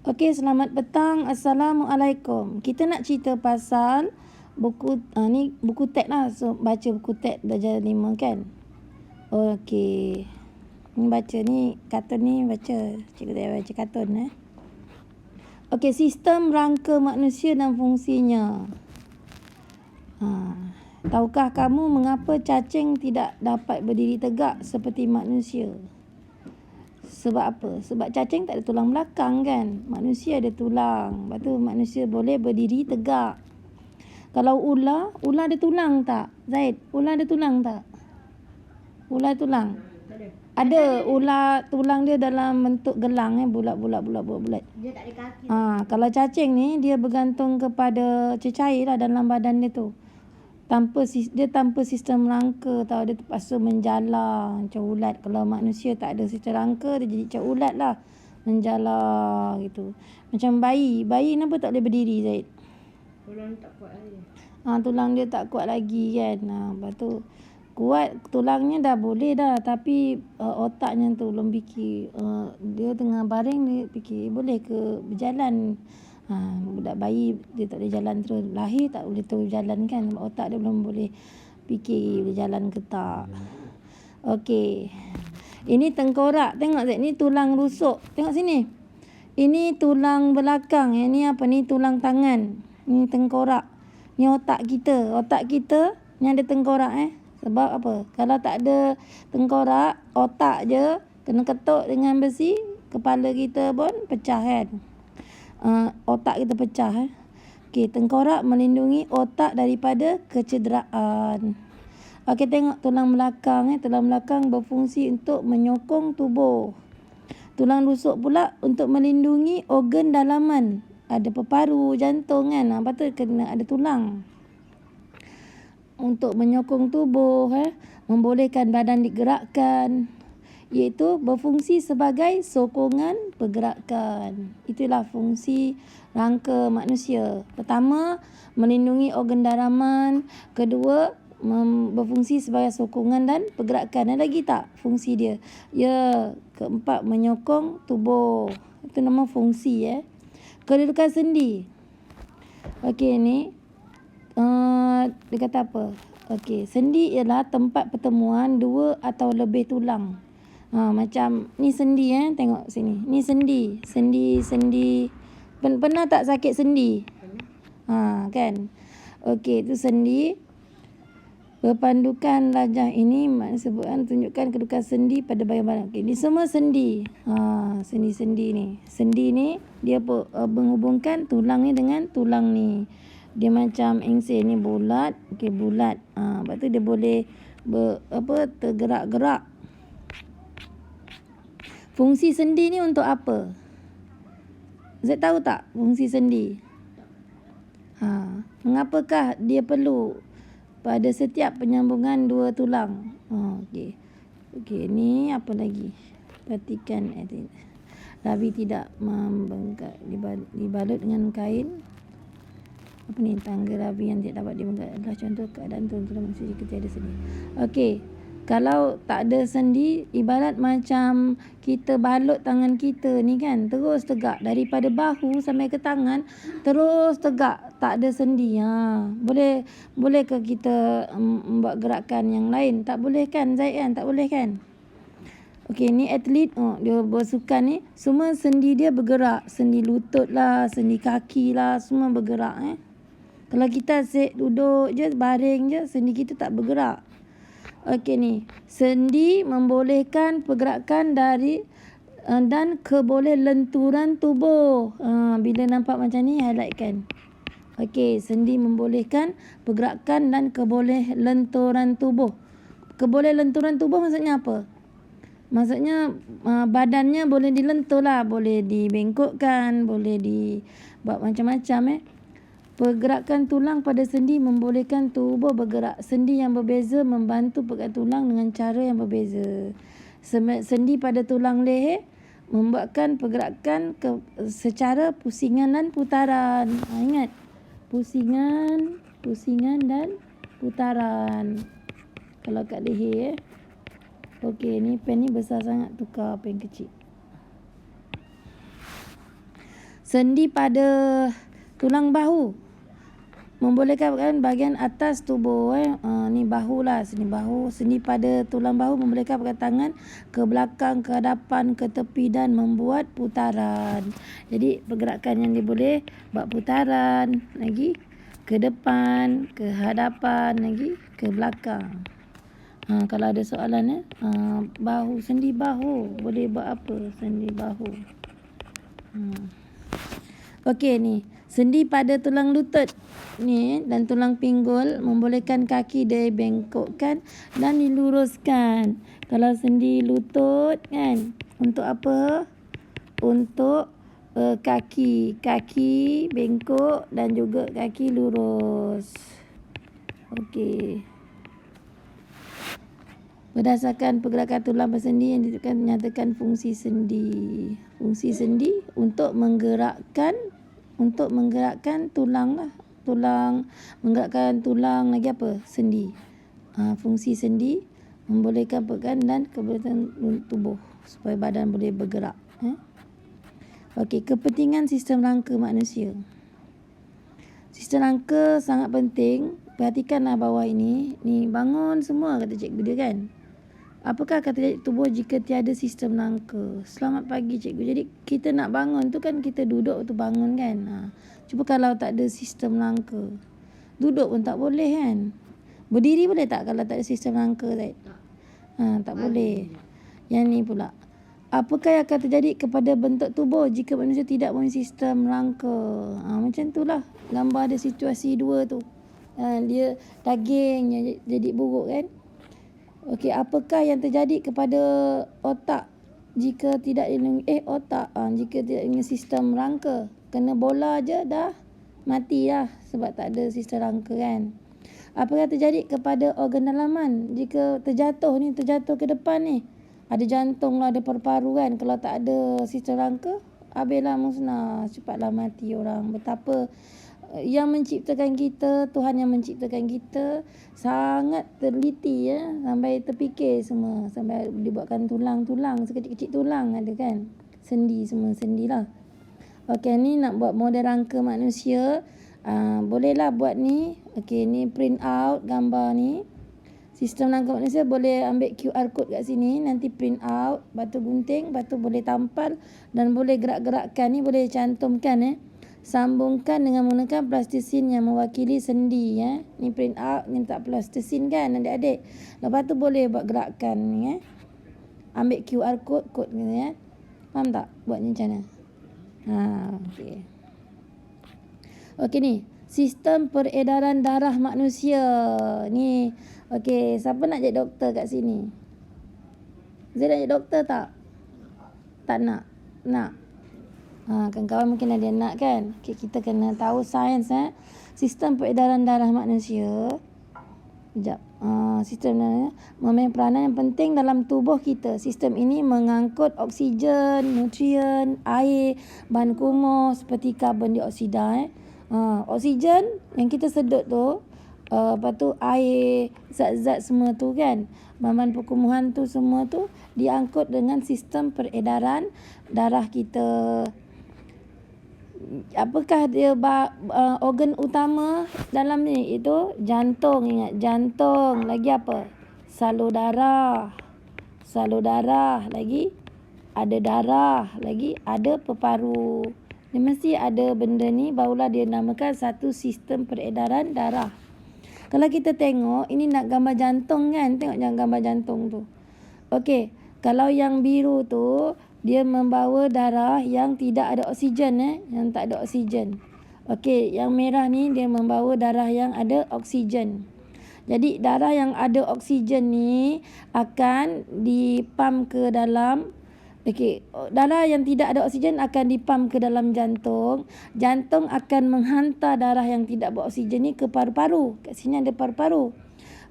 Okey, selamat petang. Assalamualaikum. Kita nak cerita pasal buku ni buku teks lah. So baca buku teks darjah 5 kan. Okey. Ni baca ni kartun ni baca. Cikgu tak baca kartun . Okey, sistem rangka manusia dan fungsinya. Tahukah kamu mengapa cacing tidak dapat berdiri tegak seperti manusia? Sebab apa? Sebab cacing tak ada tulang belakang kan. Manusia ada tulang. Lepas tu manusia boleh berdiri tegak. Kalau ular ada tulang tak? Zaid, ular ada tulang tak? Ular ada tulang? Ada. Ular tulang dia dalam bentuk gelang bulat-bulat. Dia tak ada kaki. Kalau cacing ni dia bergantung kepada cecair lah dalam badan dia tu. Dia tanpa sistem rangka tau. Dia terpaksa menjala macam ulat. Kalau manusia tak ada sistem rangka, dia jadi macam ulat lah. Menjala gitu. Macam bayi. Bayi kenapa tak boleh berdiri, Zaid? Tulang tak kuat lagi. Tulang dia tak kuat lagi kan. Lepas tu kuat tulangnya dah boleh dah. Tapi otaknya tu belum fikir. Dia tengah baring dia fikir boleh ke berjalan. Budak bayi dia tak boleh jalan terus. Lahir tak boleh terus jalan kan. Otak dia belum boleh fikir boleh jalan ke tak. Okey. Ini tengkorak. Tengok Zaid. Ni tulang rusuk. Tengok sini. Ini tulang belakang. Yang ni apa ni? Tulang tangan. Ni tengkorak. Ni otak kita. Otak kita ni ada tengkorak Sebab apa? Kalau tak ada tengkorak, otak je kena ketuk dengan besi, kepala kita pun pecah kan. Otak kita pecah Okey, tengkorak melindungi otak daripada kecederaan. Okey, tengok tulang belakang Tulang belakang berfungsi untuk menyokong tubuh. Tulang rusuk pula untuk melindungi organ dalaman. Ada peparu, jantung kan. Lepas tu kena ada tulang. Untuk menyokong tubuh, membolehkan badan digerakkan, iaitu berfungsi sebagai sokongan pergerakan. Itulah fungsi rangka manusia. Pertama, melindungi organ dalaman. Kedua, berfungsi sebagai sokongan dan pergerakan. Ada lagi tak fungsi dia? Ya, keempat, menyokong tubuh. Itu nama fungsi Kedudukan sendi. Okey, ni dia kata apa? Okey, sendi ialah tempat pertemuan dua atau lebih tulang. Macam ni sendi tengok sini. Ni sendi. Pernah tak sakit sendi? Kan? Okey, itu sendi. Berpandukan lajang ini sebutkan tunjukkan kedudukan sendi pada bagian-bagian. Okey, ni semua sendi. Sendi-sendi ni. Sendi ni dia menghubungkan tulang ni dengan tulang ni. Dia macam engsel ni bulat. Okey, bulat. Lepas tu dia boleh tergerak-gerak. Fungsi sendi ni untuk apa? Zaid tahu tak fungsi sendi? Mengapakah dia perlu pada setiap penyambungan dua tulang? Okey. Okey, ni apa lagi? Perhatikan Rabi tidak membengkak, dibalut dengan kain. Apa ni? Tangga Rabi yang tidak dapat dibengkak adalah contoh keadaan tulang manusia jika tiada sendi. Okey. Kalau tak ada sendi, ibarat macam kita balut tangan kita ni kan, terus tegak. Daripada bahu sampai ke tangan, terus tegak. Tak ada sendi. Boleh ke kita buat gerakan yang lain? Tak boleh kan, Zaid kan? Tak boleh kan? Okey, ni atlet. Dia bersukan ni, semua sendi dia bergerak. Sendi lutut lah, sendi kaki lah, semua bergerak Kalau kita asyik duduk je, baring je, sendi kita tak bergerak. Okey ni, sendi membolehkan pergerakan dari dan keboleh lenturan tubuh. Bila nampak macam ni, highlightkan. Okey, sendi membolehkan pergerakan dan keboleh lenturan tubuh. Keboleh lenturan tubuh maksudnya apa? Maksudnya badannya boleh dilentur lah. Boleh dibengkokkan, boleh dibuat macam-macam Pergerakan tulang pada sendi membolehkan tubuh bergerak. Sendi yang berbeza membantu pergerakan tulang dengan cara yang berbeza. Sendi pada tulang leher membuatkan pergerakan secara pusingan dan putaran. Ingat, pusingan dan putaran. Kalau kat leher Okey, ni pen ni besar sangat, tukar pen kecil. sendi pada tulang bahu membolehkan bahagian atas tubuh ni bahu lah, sendi bahu, sendi pada tulang bahu membolehkan tangan ke belakang, ke hadapan, ke tepi dan membuat putaran. Jadi pergerakan yang dia boleh buat putaran, lagi ke depan, ke hadapan, lagi ke belakang. Kalau ada soalan bahu, sendi bahu boleh buat apa? Sendi bahu. Okey ni, sendi pada tulang lutut ni dan tulang pinggul membolehkan kaki dibengkokkan dan diluruskan. Kalau sendi lutut kan, untuk apa? Untuk kaki bengkok dan juga kaki lurus. Okey. Berdasarkan pergerakan tulang bersendi yang menyatakan fungsi sendi. Fungsi sendi untuk menggerakkan tulang lah. Menggerakkan tulang lagi apa? Sendi. Fungsi sendi membolehkan pergerakan dan keberadaan tubuh supaya badan boleh bergerak. Okey, kepentingan sistem rangka manusia. Sistem rangka sangat penting. Perhatikanlah bawah ini. Ni bangun semua kata cikgu dia kan. Apakah kata jadi tubuh jika tiada sistem rangka? Selamat pagi cikgu. Jadi kita nak bangun tu kan kita duduk tu bangun kan. Cuba kalau tak ada sistem rangka. Duduk pun tak boleh kan. Berdiri boleh tak kalau tak ada sistem rangka Zaid? Tak boleh. Yang ni pula. Apakah yang akan terjadi kepada bentuk tubuh jika manusia tidak mempunyai sistem rangka? Macam tu lah. Gambar ada situasi dua tu. Dia daging jadi buruk kan. Okey, apakah yang terjadi kepada otak jika tidak jika tidak ada sistem rangka? Kena bola je dah mati dah sebab tak ada sistem rangka kan. Apa yang terjadi kepada organ dalaman jika terjatuh ke depan ni? Ada jantung lah, ada paru-paru kan. Kalau tak ada sistem rangka, habislah musnah, cepatlah mati orang. Betapa yang menciptakan kita, Tuhan yang menciptakan kita sangat teliti sampai terfikir semua, sampai dibuatkan tulang-tulang, sekecil-kecil tulang ada kan. Sendi, semua sendi lah. Okey, ni nak buat model rangka manusia. Bolehlah buat ni. Okey, ni print out gambar ni. Sistem rangka manusia boleh ambil QR code kat sini, nanti print out, batu gunting, batu boleh tampal dan boleh gerak-gerakkan ni, boleh cantumkan Sambungkan dengan menggunakan plastisin yang mewakili sendi Ni print out, ni tak plastisin kan adik-adik. Lepas tu boleh buat gerakan ni Ambil QR code ni Faham tak buatnya macam mana? Okey. Okey ni, sistem peredaran darah manusia. Ni, okey, siapa nak jadi doktor kat sini? Zai nak jadi doktor tak? Tak nak? Nak? Kawan-kawan mungkin ada yang nak kan. Okay, kita kena tahu sains sistem peredaran darah manusia. Sekejap. Sistem memainkan peranan yang penting dalam tubuh kita. Sistem ini mengangkut oksigen, nutrien, air, bahan kumuh seperti karbon dioksida. Oksigen yang kita sedut tu, lepas tu air, zat-zat semua tu kan, bahan perkumuhan tu semua tu diangkut dengan sistem peredaran darah kita. Apakah dia organ utama dalam ni? Itu jantung. Ingat, jantung. Lagi apa? Salur darah. Lagi ada darah. Lagi ada peparu. Dia mesti ada benda ni, barulah dia namakan satu sistem peredaran darah. Kalau kita tengok, ini nak gambar jantung kan? Tengok gambar jantung tu. Okey, kalau yang biru tu dia membawa darah yang tidak ada oksigen yang tak ada oksigen. Okey, yang merah ni dia membawa darah yang ada oksigen. Jadi darah yang ada oksigen ni akan dipam ke dalam darah yang tidak ada oksigen akan dipam ke dalam jantung. Jantung akan menghantar darah yang tidak beroksigen ni ke paru-paru. Kat sini ada paru-paru.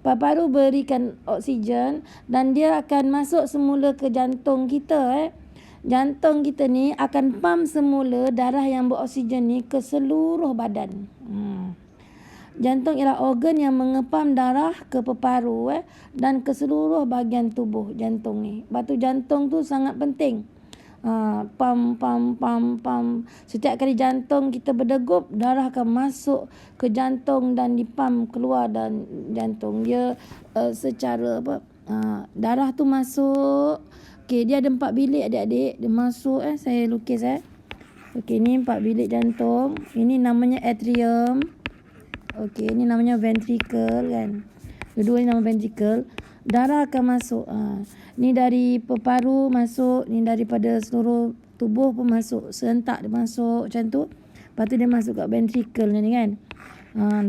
Paru-paru berikan oksigen dan dia akan masuk semula ke jantung kita. Jantung kita ni akan pam semula darah yang beroksigen ni ke seluruh badan. Jantung ialah organ yang mengepam darah ke peparu dan ke seluruh bahagian tubuh jantung ni. Batu jantung tu sangat penting. Pam. Setiap kali jantung kita berdegup, darah akan masuk ke jantung dan dipam keluar dan jantung. Dia secara darah tu masuk. Okey, dia ada 4 bilik adik-adik. Dia masuk saya lukis Okey, ni 4 bilik jantung. Ini namanya atrium. Okey, ini namanya ventricle kan. Kedua ni nama ventricle. Darah akan masuk. Ni dari peparu masuk, ni daripada seluruh tubuh pun masuk. Serentak dia masuk macam tu. Lepas tu dia masuk kat ventricle ni kan.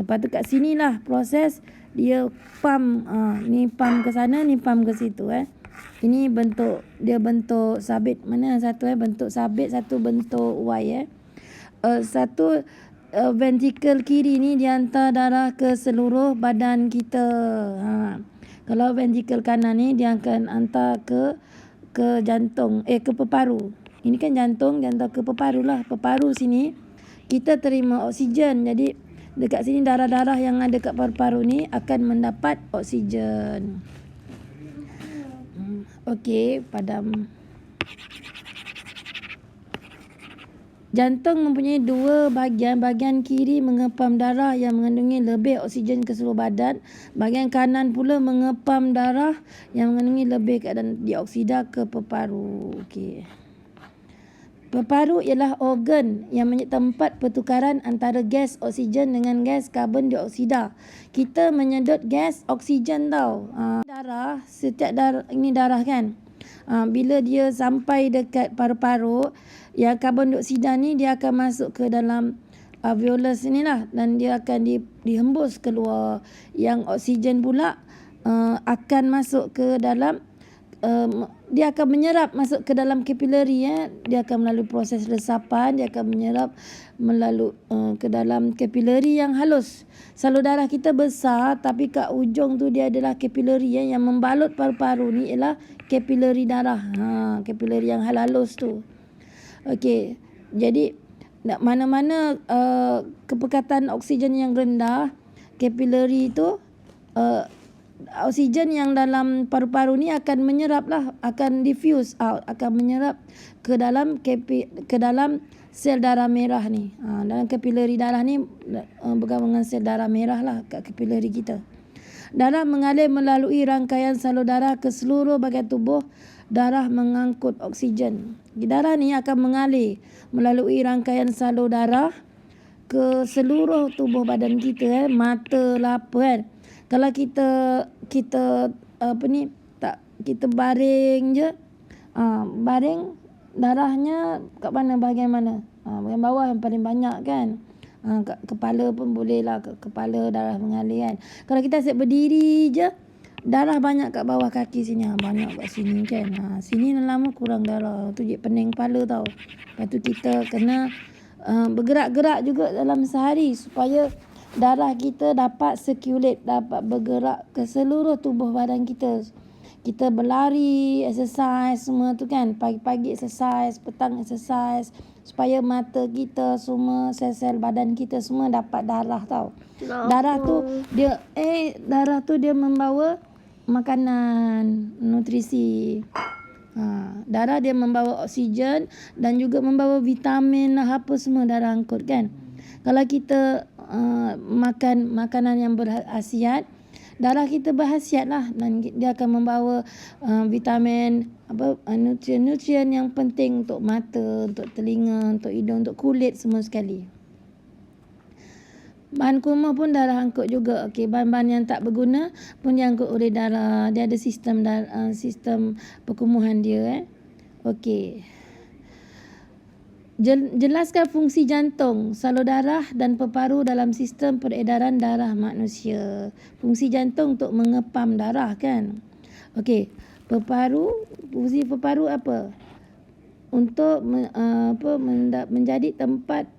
Lepas tu kat sini lah proses dia pump. Ni pump ke sana, ni pump ke situ Ini bentuk sabit. Mana satu bentuk sabit, satu bentuk Y Satu ventricle kiri ni dia hantar darah ke seluruh badan kita. Kalau ventricle kanan ni dia akan hantar ke jantung, ke peparu. Ini kan jantung ke peparu lah. Peparu sini kita terima oksigen. Jadi dekat sini darah-darah yang ada kat paru-paru ni akan mendapat oksigen. Okey, padam. Jantung mempunyai 2 bahagian. Bahagian kiri mengepam darah yang mengandungi lebih oksigen ke seluruh badan. Bahagian kanan pula mengepam darah yang mengandungi lebih keadaan dioksida ke peparu. Okey. Peparu ialah organ yang menjadi tempat pertukaran antara gas oksigen dengan gas karbon dioksida. Kita menyedot gas oksigen tau. Darah, setiap darah, ini darah kan. Bila dia sampai dekat paru-paru, yang karbon dioksida ni dia akan masuk ke dalam alveolus ni lah. Dan dia akan dihembus keluar. Yang oksigen pula akan masuk ke dalam dia akan menyerap masuk ke dalam kapilari Dia akan melalui proses resapan, dia akan menyerap melalui ke dalam kapilari yang halus. Salur darah kita besar tapi kat ujung tu dia adalah kapilari yang membalut paru-paru ni ialah kapilari darah. Kapilari yang halus tu. Okey. Jadi mana-mana kepekatan oksigen yang rendah, kapilari tu oksigen yang dalam paru-paru ni akan menyerap lah, akan diffuse out, akan menyerap ke dalam sel darah merah ni. Dalam kapilari darah ni bergabung dengan sel darah merah lah kat kapilari kita. Darah mengalir melalui rangkaian salur darah ke seluruh bahagian tubuh. Darah mengangkut oksigen. Darah ni akan mengalir melalui rangkaian salur darah ke seluruh tubuh badan kita mata lah apa kan. Kalau kita kita baring je, baring darahnya kat mana, bahagian mana? Bahagian bawah yang paling banyak kan. Kat kepala pun boleh lah, kat kepala darah mengalir kan. Kalau kita asyik berdiri je, darah banyak kat bawah kaki sini, banyak kat sini kan. Sini lama kurang darah, tu je pening kepala tau. Lepas tu kita kena bergerak-gerak juga dalam sehari supaya darah kita dapat circulate, dapat bergerak ke seluruh tubuh badan kita. Kita berlari, exercise semua tu kan. Pagi-pagi exercise, petang exercise. Supaya mata kita semua, sel-sel badan kita semua dapat darah tau. Darah tu dia membawa makanan, nutrisi. Darah dia membawa oksigen dan juga membawa vitamin lah apa semua darah angkut kan. Kalau kita makan makanan yang berkhasiat, darah kita berkhasiat lah dan dia akan membawa vitamin, nutrien-nutrien yang penting untuk mata, untuk telinga, untuk hidung, untuk kulit semua sekali. Bahan kumuh pun darah angkut juga. Okey, bahan-bahan yang tak berguna pun diangkut oleh darah. Dia ada sistem perkumuhan dia Okey. Jelaskan fungsi jantung, salur darah dan peparu dalam sistem peredaran darah manusia. Fungsi jantung untuk mengepam darah kan. Okey, fungsi peparu apa? Untuk menjadi tempat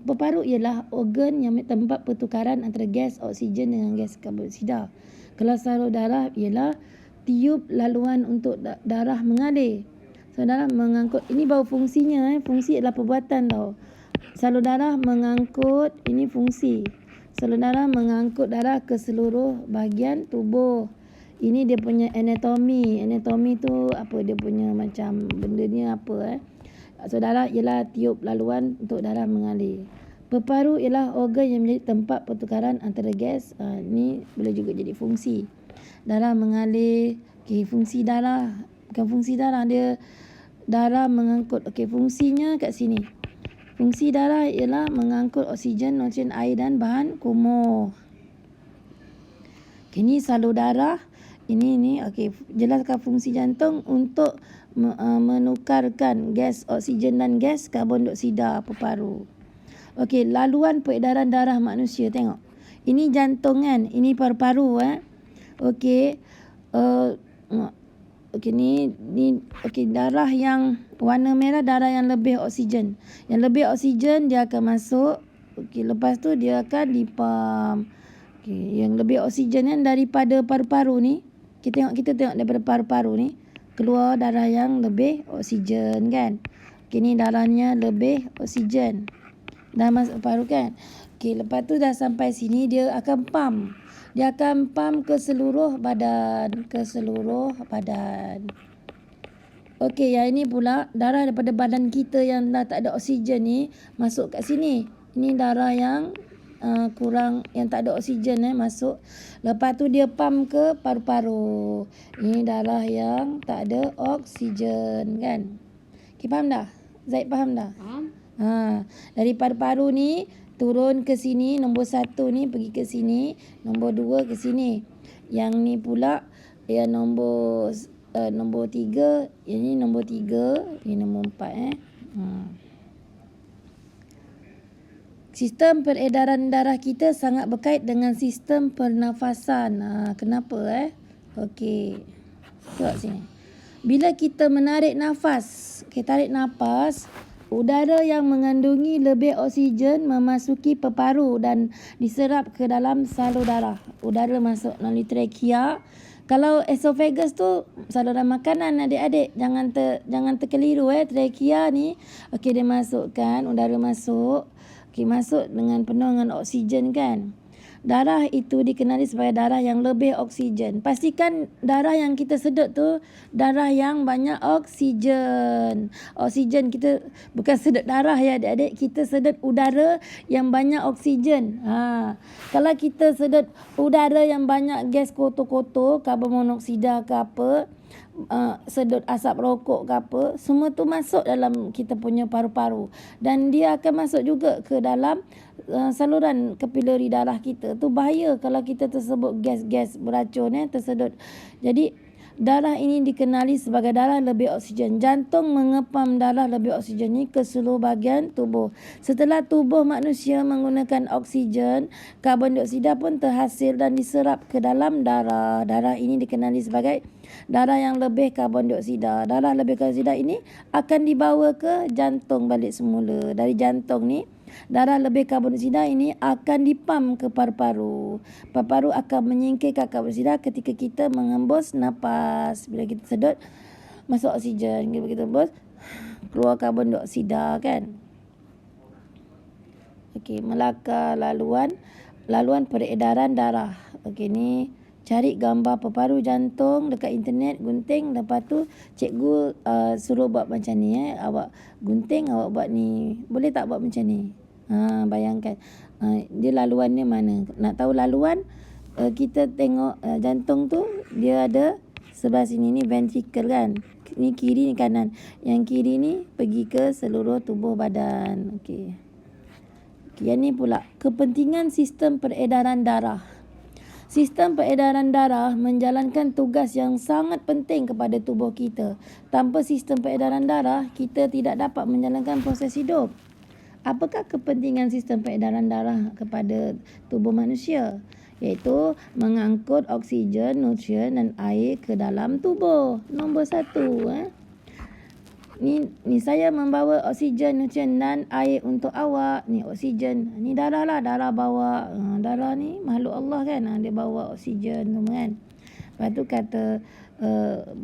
peparu ialah organ yang tempat pertukaran antara gas oksigen dengan gas karbon dioksida. Kalau salur darah ialah tiub laluan untuk darah mengalir. Darah mengangkut, ini baru fungsinya Fungsi adalah perbuatan tau. Salur darah mengangkut, ini fungsi. Salur darah mengangkut darah ke seluruh bahagian tubuh. Ini dia punya anatomi. Anatomi tu apa dia punya macam benda ni apa So darah ialah tiup laluan untuk darah mengalir. Peparu ialah organ yang menjadi tempat pertukaran antara gas. Ni boleh juga jadi fungsi. Darah mengalir. Okey, fungsi darah. Bukan fungsi darah, dia darah mengangkut. Okey, fungsinya kat sini. Fungsi darah ialah mengangkut oksigen, nutrien, air dan bahan kumuh. Okay, ni salur darah. Ini okey, jelaskan fungsi jantung untuk menukarkan gas oksigen dan gas karbon dioksida peparu. Okey, laluan peredaran darah manusia, tengok. Ini jantung kan, ini paru-paru Okey. Okey, ni okey, darah yang warna merah darah yang lebih oksigen. Yang lebih oksigen dia akan masuk. Okey, lepas tu dia akan dipam. Okey, yang lebih oksigen kan daripada paru-paru ni. Kita tengok daripada paru-paru ni keluar darah yang lebih oksigen kan. Okey, ni darahnya lebih oksigen. Dah masuk paru kan. Okey, lepas tu dah sampai sini dia akan pam. Dia akan pam ke seluruh badan, Okey, yang ini pula darah daripada badan kita yang dah tak ada oksigen ni masuk kat sini. Ini darah yang kurang, yang tak ada oksigen masuk. Lepas tu dia pam ke paru-paru. Ini darah yang tak ada oksigen kan. Okey, faham dah? Zaid faham dah? Dari paru-paru ni turun ke sini, nombor 1 ni pergi ke sini, nombor 2 ke sini. Yang ni pula yang nombor 3, yang ni nombor 3, ini nombor 4 Sistem peredaran darah kita sangat berkait dengan sistem pernafasan. Kenapa Okey. Tengok sini. Bila kita menarik nafas, tarik nafas, udara yang mengandungi lebih oksigen memasuki peparu dan diserap ke dalam salur darah. Udara masuk melalui trachea. Kalau esophagus tu saluran makanan adik-adik, jangan terkeliru trachea ni. Okey, dia masukkan udara masuk. Okey, masuk dengan penuh dengan oksigen kan. Darah itu dikenali sebagai darah yang lebih oksigen. Pastikan darah yang kita sedut tu darah yang banyak oksigen. Oksigen kita bukan sedut darah ya adik-adik, kita sedut udara yang banyak oksigen. Kalau kita sedut udara yang banyak gas kotor-kotor, karbon monoksida ke apa, sedut asap rokok ke apa, semua tu masuk dalam kita punya paru-paru dan dia akan masuk juga ke dalam saluran kapilari darah kita. Tu bahaya kalau kita tersebut gas-gas beracun tersedut. Jadi darah ini dikenali sebagai darah lebih oksigen. Jantung mengepam darah lebih oksigen ni ke seluruh bahagian tubuh. Setelah tubuh manusia menggunakan oksigen, karbon dioksida pun terhasil dan diserap ke dalam darah. Darah ini dikenali sebagai darah yang lebih karbon dioksida. Darah lebih karbon dioksida ini akan dibawa ke jantung balik semula. Dari jantung ni, darah lebih karbon dioksida ini akan dipam ke paru-paru. Paru-paru akan menyingkirkan karbon dioksida ketika kita menghembus nafas. Bila kita sedut, masuk oksigen. Bila kita hembus, keluar karbon dioksida kan. Okey, melakar laluan peredaran darah. Okey, ni cari gambar peparu jantung dekat internet, gunting. Lepas tu cikgu suruh buat macam ni awak gunting, awak buat ni. Boleh tak buat macam ni? Bayangkan dia laluannya mana. Nak tahu laluan, kita tengok jantung tu dia ada sebelah sini ni ventricle kan. Ni kiri ni kanan. Yang kiri ni pergi ke seluruh tubuh badan. Okey. Yang ni pula kepentingan sistem peredaran darah. Sistem peredaran darah menjalankan tugas yang sangat penting kepada tubuh kita. Tanpa sistem peredaran darah, kita tidak dapat menjalankan proses hidup. Apakah kepentingan sistem peredaran darah kepada tubuh manusia? Iaitu mengangkut oksigen, nutrien dan air ke dalam tubuh. Nombor 1. Ni saya membawa oksigen, nutrien dan air untuk awak. Ni oksigen. Ni darah lah. Darah bawa. Darah ni makhluk Allah kan. Dia bawa oksigen semua kan. Lepas tu kata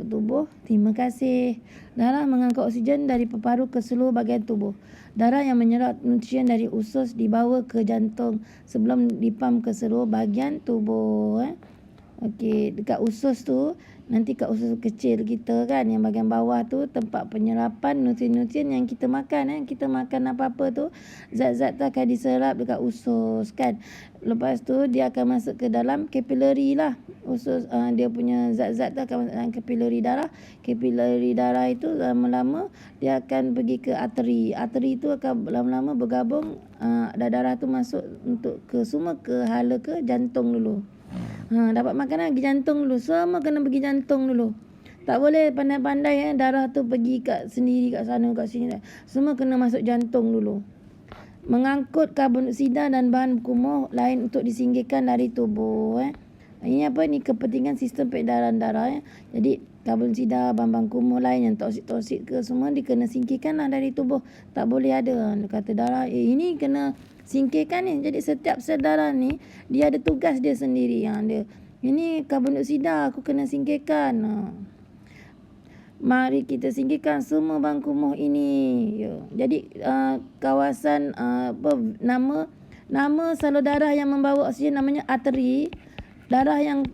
tubuh, terima kasih. Darah mengangkut oksigen dari peparu ke seluruh bahagian tubuh. Darah yang menyerap nutrien dari usus dibawa ke jantung sebelum dipam ke seluruh bahagian tubuh. Okey, dekat usus tu, nanti kat usus kecil kita kan, yang bahagian bawah tu tempat penyerapan nutrien-nutrien yang kita makan. Kita makan apa-apa tu, zat-zat tu akan diserap dekat usus kan. Lepas tu dia akan masuk ke dalam kapilari lah. Usus dia punya zat-zat tu akan masuk dalam kapilari darah. Kapilari darah itu lama-lama dia akan pergi ke arteri. Arteri tu akan lama-lama bergabung, darah tu masuk untuk ke semua ke hala ke jantung dulu. Dapat makanan pergi jantung dulu. Semua kena pergi jantung dulu. Tak boleh pandai-pandai darah tu pergi kat sendiri, kat sana, kat sini. Semua kena masuk jantung dulu. Mengangkut karbon dioksida dan bahan berkumuh lain untuk disingkirkan dari tubuh. Ini apa? Ni kepentingan sistem peredaran darah. Jadi karbon dioksida, bahan kumuh lain yang toksik-toksik ke semua dikena singkirkan lah dari tubuh. Tak boleh ada. Kata darah, ini kena singkirkan ni. Jadi setiap sel darah ni dia ada tugas dia sendiri. Dia ini karbon dioksida aku kena singkirkan. Mari kita singkirkan semua bahan kumuh ini. Jadi kawasan nama salur darah yang membawa oksigen namanya arteri. Darah yang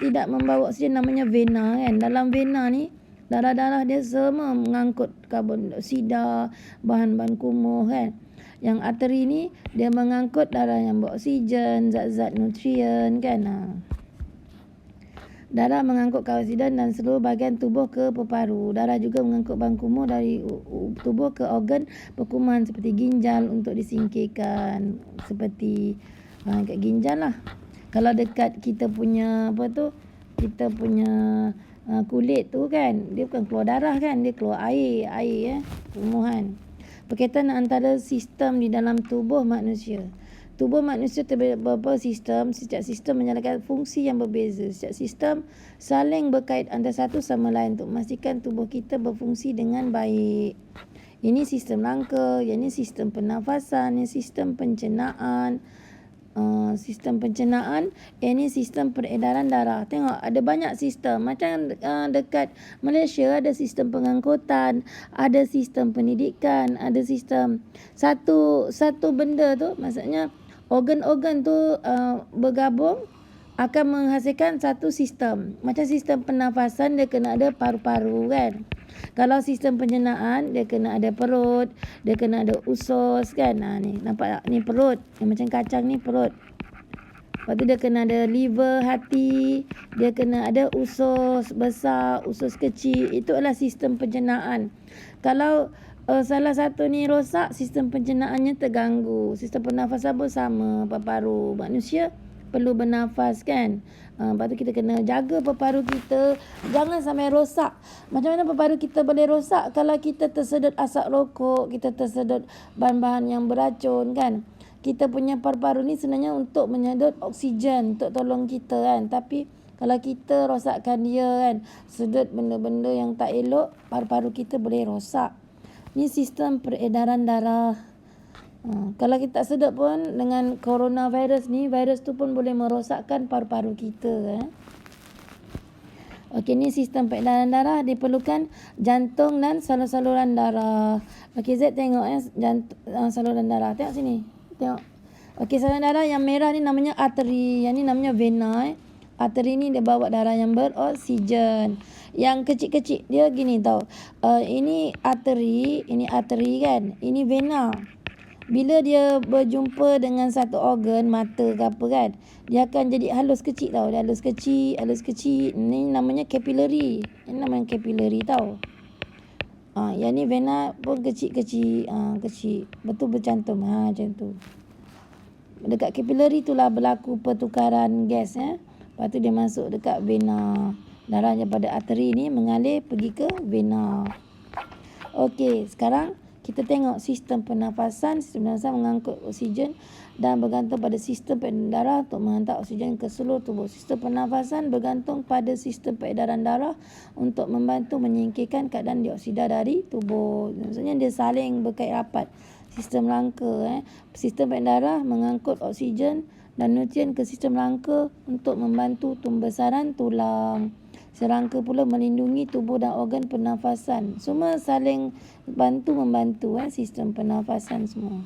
tidak membawa oksigen namanya vena kan. Dalam vena ni darah-darah dia semua mengangkut karbon dioksida, bahan-bahan kumuh kan. Yang arteri ni dia mengangkut darah yang beroksigen, zat-zat nutrien kan. Darah mengangkut karbon dioksida dan seluruh bahagian tubuh ke paru-paru. Darah juga mengangkut bahan kumuh dari tubuh ke organ perkumuhan seperti ginjal untuk disingkirkan. Seperti kat ginjal lah. Kalau dekat kita punya kita punya kulit tu kan, dia bukan keluar darah kan, dia keluar air kumuhan. Berkaitan antara sistem di dalam tubuh manusia. Tubuh manusia terdapat beberapa sistem. Setiap sistem menjalankan fungsi yang berbeza. Setiap sistem saling berkait antara satu sama lain untuk memastikan tubuh kita berfungsi dengan baik. Ini sistem rangka, ini sistem pernafasan, ini sistem pencernaan. Ini sistem peredaran darah. Tengok ada banyak sistem. Macam dekat Malaysia ada sistem pengangkutan, ada sistem pendidikan, ada sistem satu benda tu, maksudnya organ-organ tu bergabung akan menghasilkan satu sistem. Macam sistem pernafasan dia kena ada paru-paru kan. Kalau sistem pencernaan dia kena ada perut, dia kena ada usus kan. Ni nampak tak? Ni perut. Yang macam kacang ni perut. Lepas tu dia kena ada liver, hati, dia kena ada usus besar, usus kecil. Itu adalah sistem pencernaan. Kalau salah satu ni rosak, sistem pencernaannya terganggu. Sistem pernafasan pun sama, paru-paru. Manusia perlu bernafas kan. Lepas tu kita kena jaga paru-paru kita jangan sampai rosak. Macam mana paru-paru kita boleh rosak? Kalau kita tersedut asap rokok, kita tersedut bahan-bahan yang beracun kan. Kita punya paru-paru ni sebenarnya untuk menyedut oksigen, untuk tolong kita kan. Tapi kalau kita rosakkan dia kan, sedut benda-benda yang tak elok, paru-paru kita boleh rosak. Ni sistem peredaran darah. Kalau kita tak sedut pun dengan coronavirus ni, virus tu pun boleh merosakkan paru-paru kita. Okey, ni sistem peredaran darah. Diperlukan jantung dan saluran-saluran darah. Okey, Z tengok saluran darah. Tengok sini. Tengok. Okey, saluran darah yang merah ni namanya arteri. Yang ni namanya vena. Arteri ni dia bawa darah yang beroksigen. Yang kecil-kecil dia gini tau. Ini arteri kan. Ini vena. Bila dia berjumpa dengan satu organ, mata ke apa kan, dia akan jadi halus kecil tau. Dia halus kecil. Ni namanya kapilari. Ini namanya kapilari tau. Yang ni vena pun kecil-kecil. Kecil. Betul bercantum. Macam tu. Dekat kapilari itulah berlaku pertukaran gas. Lepas tu dia masuk dekat vena. Darah daripada arteri ni mengalir pergi ke vena. Okey, sekarang kita tengok sistem pernafasan. Sistem pernafasan mengangkut oksigen dan bergantung pada sistem peredaran darah untuk menghantar oksigen ke seluruh tubuh. Sistem pernafasan bergantung pada sistem peredaran darah untuk membantu menyingkirkan kadar dioksida dari tubuh. Maksudnya dia saling berkait rapat. Sistem rangka. Sistem peredaran darah mengangkut oksigen dan nutrien ke sistem rangka untuk membantu pembesaran tulang. Serangka pula melindungi tubuh dan organ pernafasan. Semua saling membantu sistem pernafasan semua.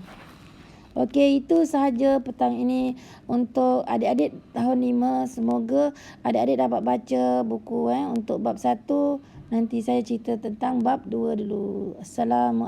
Okey, itu sahaja petang ini untuk adik-adik tahun 5. Semoga adik-adik dapat baca buku untuk bab 1. Nanti saya cerita tentang bab 2 dulu. Assalamualaikum.